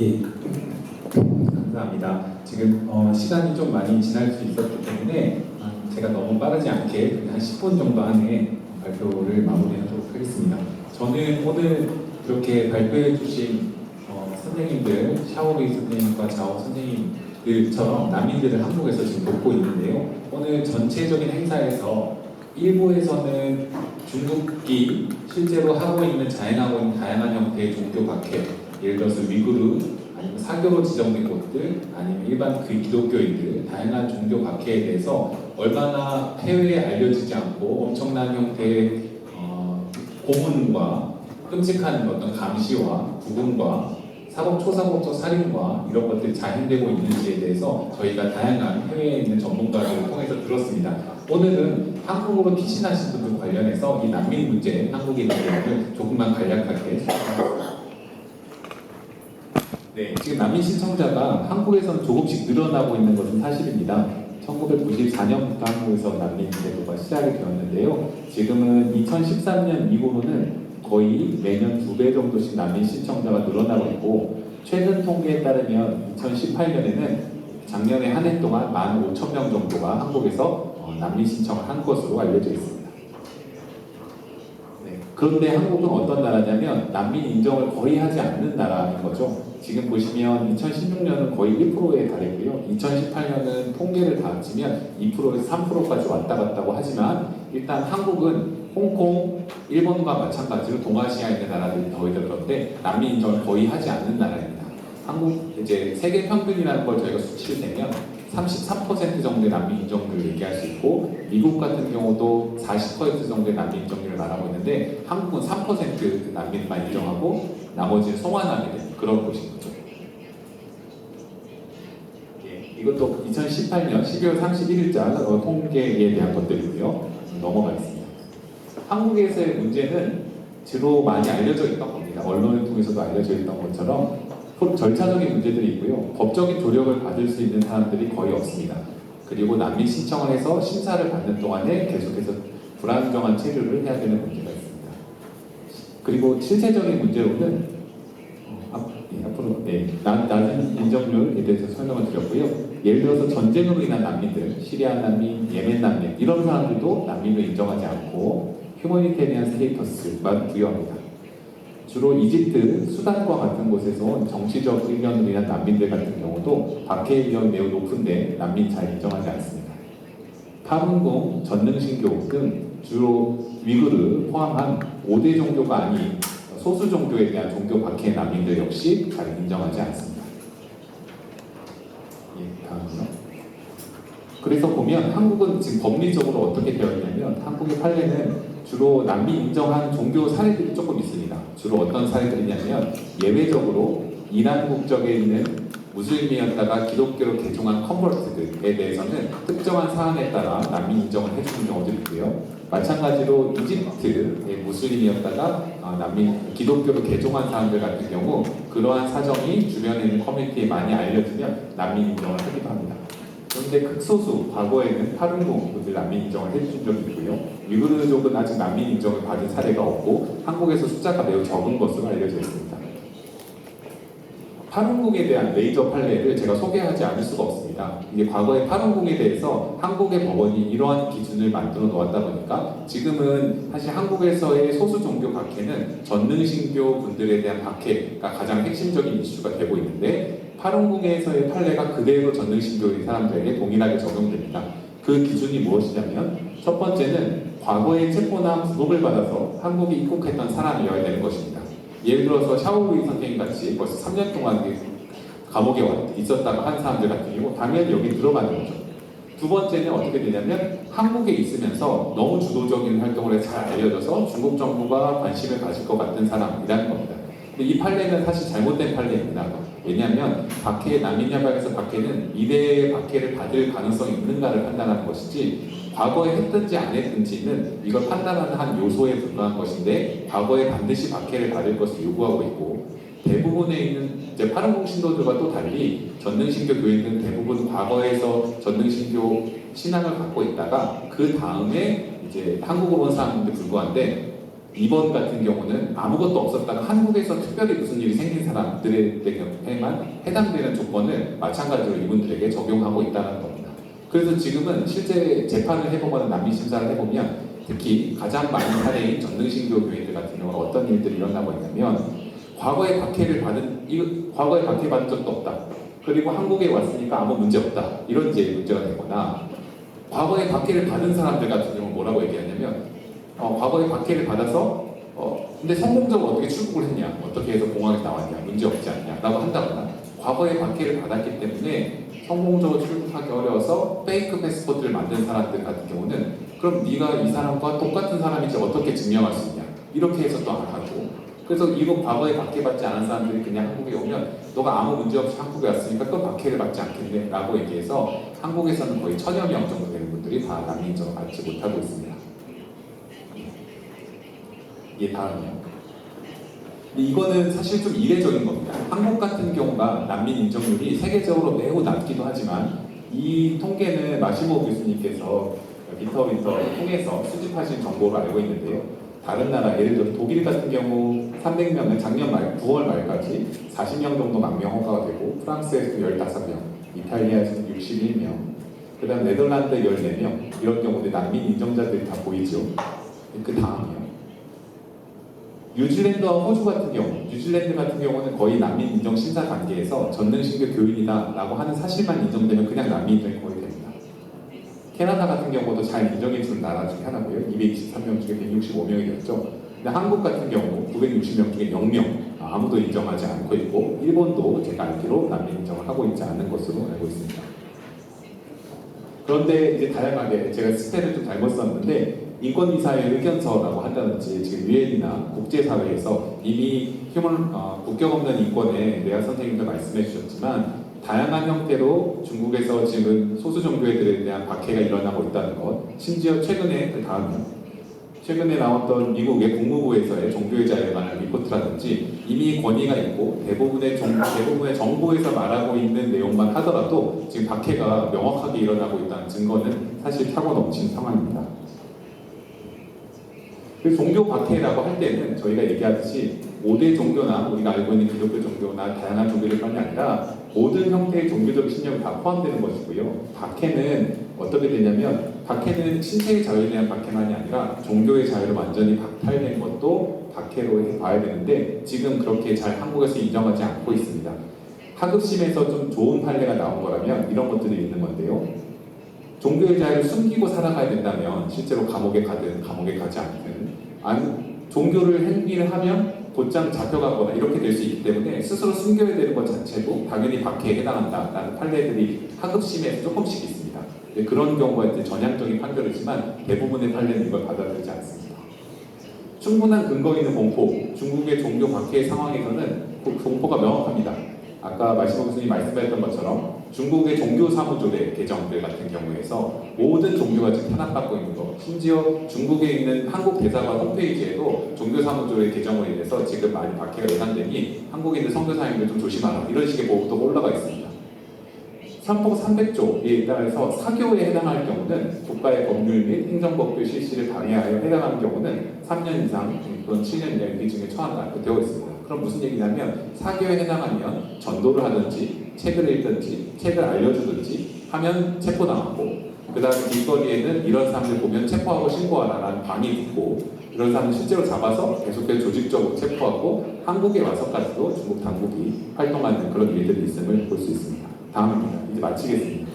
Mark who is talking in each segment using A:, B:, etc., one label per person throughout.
A: 예, 감사합니다. 지금 시간이 좀 많이 지날 수 있었기 때문에 제가 너무 빠르지 않게 한 10분 정도 안에 발표를 마무리하도록 하겠습니다. 저는 오늘 이렇게 발표해 주신 선생님들, 샤오루이 선생님과 자오 선생님들처럼 난민들을 한국에서 지금 돕고 있는데요. 오늘 전체적인 행사에서 일부에서는 중국이 실제로 하고 있는 자행하고 있는 다양한 형태의 종교 박해, 예를 들어서 위구르, 아니면 사교로 지정된 곳들, 아니면 일반 기독교인들, 다양한 종교 박해에 대해서 얼마나 해외에 알려지지 않고 엄청난 형태의 고문과 끔찍한 어떤 감시와 구금과 초사법적 살인과 이런 것들이 자행되고 있는지에 대해서 저희가 다양한 해외에 있는 전문가들을 통해서 들었습니다. 오늘은 한국으로 피신하신 분들 관련해서 이 난민 문제, 한국에 있는 내용을 조금만 간략하게 설명하겠습니다. 네, 지금 난민 신청자가 한국에서는 조금씩 늘어나고 있는 것은 사실입니다. 1994년부터 한국에서 난민 제도가 시작이 되었는데요. 지금은 2013년 이후로는 거의 매년 2배 정도씩 난민 신청자가 늘어나고 있고, 최근 통계에 따르면 2018년에는 작년에 한 해 동안 15,000명 정도가 한국에서 난민 신청을 한 것으로 알려져 있습니다. 네, 그런데 한국은 어떤 나라냐면 난민 인정을 거의 하지 않는 나라인 거죠. 지금 보시면 2016년은 거의 1%에 달했고요. 2018년은 통계를 다 합치면 2%에서 3%까지 왔다 갔다고 하지만, 일단 한국은 홍콩, 일본과 마찬가지로 동아시아에 있는 나라들이 더 그런데 난민 인정을 거의 하지 않는 나라입니다. 한국 이제 세계 평균이라는 걸 저희가 수치를 내면 33% 정도의 난민 인정률을 얘기할 수 있고, 미국 같은 경우도 40% 정도의 난민 인정률을 말하고 있는데, 한국은 3% 난민만 인정하고 나머지는 송환하게 되는 그런 곳인 거죠. 예, 이것도 2018년 12월 31일자 통계에 대한 것들이고요. 넘어가겠습니다. 한국에서의 문제는 주로 많이 알려져 있던 겁니다. 언론을 통해서도 알려져 있던 것처럼 절차적인 문제들이 있고요. 법적인 조력을 받을 수 있는 사람들이 거의 없습니다. 그리고 난민 신청을 해서 심사를 받는 동안에 계속해서 불안정한 체류를 해야 되는 문제가 있습니다. 그리고 실체적인 문제로는 앞으로 낮은 인정률에 대해서 설명을 드렸고요. 예를 들어서 전쟁으로 인한 난민들, 시리아 난민, 예멘 난민 이런 사람들도 난민을 인정하지 않고 휴머니테리안 스테이터스만 부여합니다. 주로 이집트, 수단과 같은 곳에서 정치적 의견으로 인한 난민들 같은 경우도 박해 위험이 매우 높은데 난민 잘 인정하지 않습니다. 파룬궁, 전능신교 등 주로 위구르 포함한 5대 종교가 아닌 소수 종교에 대한 종교 박해 난민들 역시 잘 인정하지 않습니다. 예, 다음은요. 그래서 보면 한국은 지금 법리적으로 어떻게 되어 있냐면, 한국의 판례는 주로 난민 인정한 종교 사례들이 조금 있습니다. 주로 어떤 사례들이냐면, 예외적으로 이란 국적에 있는 무슬림이었다가 기독교로 개종한 컨버트들에 대해서는 특정한 사안에 따라 난민 인정을 해주는 경우들이 있고요. 마찬가지로 이집트의 무슬림이었다가 기독교로 개종한 사람들 같은 경우 그러한 사정이 주변에 있는 커뮤니티에 많이 알려지면 난민 인정을 하기도 합니다. 그런데 극소수, 과거에는 파룬궁 분들 난민 인정을 해주신 적이 있고요. 위구르족은 아직 난민 인정을 받은 사례가 없고 한국에서 숫자가 매우 적은 것으로 알려져 있습니다. 파룬궁에 대한 레이저 판례를 제가 소개하지 않을 수가 없습니다. 이게 과거에 파룬궁에 대해서 한국의 법원이 이러한 기준을 만들어 놓았다 보니까 지금은 사실 한국에서의 소수 종교 박해는 전능신교 분들에 대한 박해가 가장 핵심적인 이슈가 되고 있는데, 파룬궁에서의 판례가 그대로 전능신교인 사람들에게 동일하게 적용됩니다. 그 기준이 무엇이냐면, 첫 번째는 과거에 체포나 구속을 받아서 한국에 입국했던 사람이어야 되는 것입니다. 예를 들어서 샤오루이 선생님 같이 벌써 3년 동안 감옥에 있었다가 한 사람들 같은 경우 당연히 여기 들어가는 거죠. 두 번째는 어떻게 되냐면, 한국에 있으면서 너무 주도적인 활동을 해서 잘 알려져서 중국 정부가 관심을 가질 것 같은 사람이라는 겁니다. 근데 이 판례는 사실 잘못된 판례입니다. 왜냐하면 난민 야박에서 박해는 미래의 박해를 받을 가능성이 있는가를 판단하는 것이지, 과거에 했든지 안 했든지는 이걸 판단하는 한 요소에 불과한 것인데, 과거에 반드시 박해를 받을 것을 요구하고 있고, 대부분에 있는 이제 파룬궁 신도들과 또 달리 전능신교 교인들은 대부분 과거에서 전능신교 신앙을 갖고 있다가 그 다음에 이제 한국으로 온 사람인데 불구한데, 2번 같은 경우는 아무것도 없었다가 한국에서 특별히 무슨 일이 생긴 사람들에게만 해당되는 조건을 마찬가지로 이분들에게 적용하고 있다는 겁니다. 그래서 지금은 실제 재판을 해보거나 난민 심사를 해보면 특히 가장 많은 사례인 전능신교 교인들 같은 경우는 어떤 일들이 일어나고 있냐면 과거에 박해받은 적도 없다. 그리고 한국에 왔으니까 아무 문제 없다. 이런 이제 문제가 되거나 과거에 박해를 받은 사람들 같은 경우는 뭐라고 얘기하냐면 과거에 박해를 받아서 근데 성공적으로 어떻게 출국을 했냐, 어떻게 해서 공항에 나왔냐, 문제 없지 않냐 라고 한다거나 과거에 박해를 받았기 때문에 성공적으로 출국하기 어려워서 페이크 패스포트를 만든 사람들 같은 경우는 그럼 네가 이 사람과 똑같은 사람인지 어떻게 증명할 수 있냐 이렇게 해서 또 안 하고 그래서 이거 과거에 박해받지 않은 사람들이 그냥 한국에 오면 너가 아무 문제 없이 한국에 왔으니까 또 박해를 받지 않겠네 라고 얘기해서 한국에서는 거의 1000여 명 정도 되는 분들이 다 난민 인정을 받지 못하고 있습니다. 다음이요. 이거는 사실 좀 이례적인 겁니다. 한국 같은 경우가 난민 인정률이 세계적으로 매우 낮기도 하지만 이 통계는 마시모 교수님께서 비터윈터를 통해서 수집하신 정보로 알고 있는데요. 다른 나라, 예를 들어 독일 같은 경우 300명은 작년 말 9월 말까지 40명 정도 망명 허가가 되고 프랑스에서 15명, 이탈리아에서 61명, 그 다음 네덜란드 14명 이런 경우도 난민 인정자들이 다 보이죠. 그 다음이요. 뉴질랜드와 호주 같은 경우, 뉴질랜드 같은 경우는 거의 난민 인정 심사 단계에서 전능신교 교인이다 라고 하는 사실만 인정되면 그냥 난민 인정이 거의 됩니다. 캐나다 같은 경우도 잘 인정해주는 나라 중에 하나고요. 223명 중에 165명이 되었죠. 근데 한국 같은 경우 960명 중에 0명 아무도 인정하지 않고 있고 일본도 제가 알기로 난민 인정을 하고 있지 않은 것으로 알고 있습니다. 그런데 이제 다양하게 제가 스펠을 좀 잘못 썼는데 인권이사의 의견서라고 한다든지 지금 유엔이나 국제사회에서 이미 국경 없는 인권에 레아 선생님도 말씀해 주셨지만 다양한 형태로 중국에서 지금 소수 종교애들에 대한 박해가 일어나고 있다는 것, 심지어 최근에 그 다음이요. 최근에 나왔던 미국의 국무부에서의 종교의 자유에 관한 리포트라든지 이미 권위가 있고 대부분의 정부에서 말하고 있는 내용만 하더라도 지금 박해가 명확하게 일어나고 있다는 증거는 사실 타고 넘친 상황입니다. 그 종교 박해라고 할 때는 저희가 얘기하듯이 5대 종교나 우리가 알고 있는 기독교 종교나 다양한 종교들뿐만 아니라 모든 형태의 종교적 신념이 다 포함되는 것이고요. 박해는 어떻게 되냐면 박해는 신체의 자유에 대한 박해만이 아니라 종교의 자유를 완전히 박탈된 것도 박해로 봐야 되는데 지금 그렇게 잘 한국에서 인정하지 않고 있습니다. 하급심에서 좀 좋은 판례가 나온 거라면 이런 것들이 있는 건데요. 종교의 자유를 숨기고 살아가야 된다면 실제로 감옥에 가든 감옥에 가지 않든 종교를 행위를 하면 곧장 잡혀가거나 이렇게 될 수 있기 때문에 스스로 숨겨야 되는 것 자체도 당연히 박해에 해당한다라는 판례들이 하급심에 조금씩 있습니다. 그런 경우가 이제 전향적인 판결이지만 대부분의 판례는 이걸 받아들이지 않습니다. 충분한 근거 있는 공포, 중국의 종교 박해 상황에서는 그 공포가 명확합니다. 아까 마시모 교수님 말씀하셨던 것처럼 중국의 종교사무조례 개정들 같은 경우에서 모든 종교가 지금 탄압받고 있는 거, 심지어 중국에 있는 한국 대사관 홈페이지에도 종교사무조례 개정으로 인해서 지금 많이 박해가 예상되니 한국에 있는 선교사님들 좀 조심하라 이런 식의 보고도 올라가 있습니다. 헌법 300조에 따라서 사교에 해당할 경우는 국가의 법률 및 행정법규 실시를 방해하여 해당하는 경우는 3년 이상 또는 7년 이하 유기징역에 처한다고 되어 있습니다. 그럼 무슨 얘기냐면 사교에 해당하면 전도를 하든지 책을 읽든지 책을 알려주든지 하면 체포당하고 그 다음에 길거리에는 이런 사람들 보면 체포하고 신고하라라는 방이 있고 이런 사람을 실제로 잡아서 계속해서 조직적으로 체포하고 한국에 와서까지도 중국 당국이 활동하는 그런 일들이 있음을 볼 수 있습니다. 다음입니다. 이제 마치겠습니다.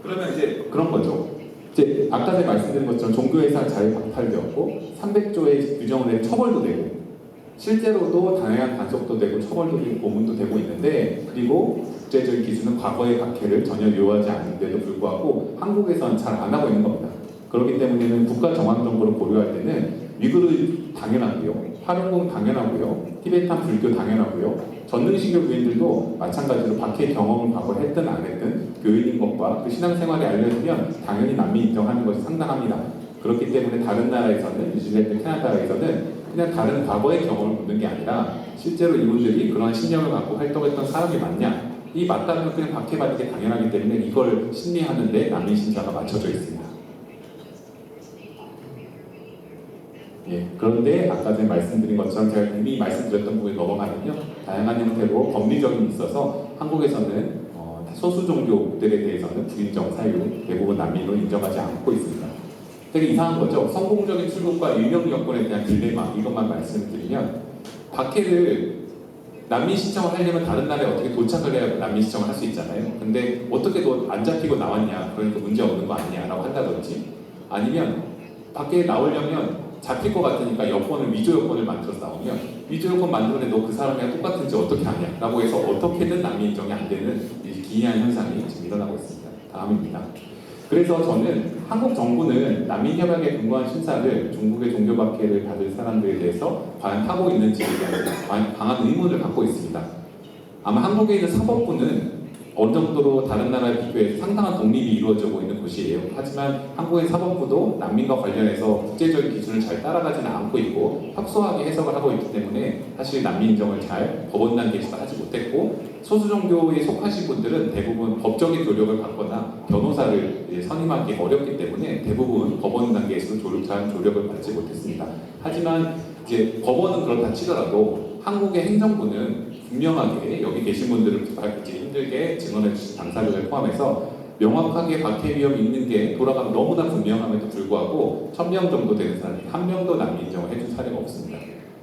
A: 그러면 이제 그런 거죠. 이제 아까 제가 말씀드린 것처럼 종교회사 자유 박탈되었고 300조의 규정을 내린 처벌도 되고 실제로도 다양한 단속도 되고 처벌도 되고 고문도 되고 있는데 그리고 국제적인 기준은 과거의 박해를 전혀 요하지 않는데도 불구하고 한국에서는 잘 안 하고 있는 겁니다. 그렇기 때문에는 국가 정황 정보를 고려할 때는 위구르 당연하고요, 파룬궁 당연하고요, 티베탄 불교 당연하고요, 전능신교 교인들도 마찬가지로 박해 경험을 과거에 했든 안 했든 교인인 것과 그 신앙생활에 알려주면 당연히 난민 인정하는 것이 상당합니다. 그렇기 때문에 다른 나라에서는 뉴질랜드, 캐나다에서는 그냥 다른 과거의 경험을 묻는 게 아니라 실제로 이분들이 그런 신념을 갖고 활동했던 사람이 맞냐? 이 맞다면 그냥 박해받는 게 당연하기 때문에 이걸 심리하는 데 난민 심사가 맞춰져 있습니다. 예, 그런데 아까 전에 말씀드린 것처럼 제가 이미 말씀드렸던 부분에 넘어가면요, 다양한 형태로 법리적인 있어서 한국에서는 소수 종교들에 대해서는 불인정 사유, 대부분 난민으로 인정하지 않고 있습니다. 되게 이상한 거죠. 성공적인 출국과 일명 여건에 대한 딜레마, 이것만 말씀드리면 박해를 난민 신청을 하려면 다른 나라에 어떻게 도착을 해야 난민 신청을 할 수 있잖아요. 근데 어떻게 너 안 잡히고 나왔냐, 그러니까 문제 없는 거 아니냐 라고 한다든지, 아니면 밖에 나오려면 잡힐 것 같으니까 여권을, 위조 여권을 만들어서 나오면 위조 여권 만드는데 너 그 사람이랑 똑같은지 어떻게 하냐 라고 해서 어떻게든 난민 인정이 안 되는 기이한 현상이 지금 일어나고 있습니다. 다음입니다. 그래서 저는 한국 정부는 난민 협약에 근거한 심사를 중국의 종교 박해를 받을 사람들에 대해서 과연 하고 있는지에 대한 강한 의문을 갖고 있습니다. 아마 한국에 있는 사법부는 어느 정도로 다른 나라에 비교해서 상당한 독립이 이루어지고 있는 곳이에요. 하지만 한국의 사법부도 난민과 관련해서 국제적인 기준을 잘 따라가지는 않고 있고 협소하게 해석을 하고 있기 때문에 사실 난민 인정을 잘 법원 단계에서 하지 못했고, 소수 종교에 속하신 분들은 대부분 법적인 노력을 받거나 변호사를 선임하기 어렵기 때문에 대부분 법원 단계에서도 조력한 조력을 받지 못했습니다. 하지만 이제 법원은 그렇다 치더라도 한국의 행정부는 분명하게 여기 계신 분들을 힘들게 증언해 주신 당사자를 포함해서 명확하게 박해 위험이 있는 게 돌아가면 너무나 분명함에도 불구하고 1000명 정도 되는 사람이 한 명도 난민 인정을 해준 사례가 없습니다.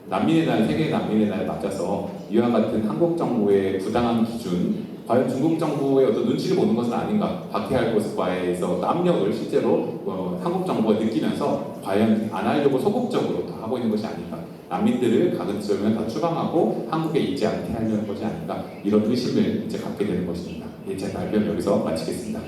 A: 난민의 날, 세계 난민의 날 맞아서 이와 같은 한국 정부의 부당한 기준, 과연 중국 정부의 어떤 눈치를 보는 것은 아닌가, 박해할 것과에서 압력을 실제로 한국 정부가 느끼면서 과연 안 하려고 소극적으로 더 하고 있는 것이 아닌가, 난민들을 가급적이면 다 추방하고 한국에 있지 않게 하려는 것이 아닌가, 이런 의심을 이제 갖게 되는 것입니다. 제 발표는 여기서 마치겠습니다.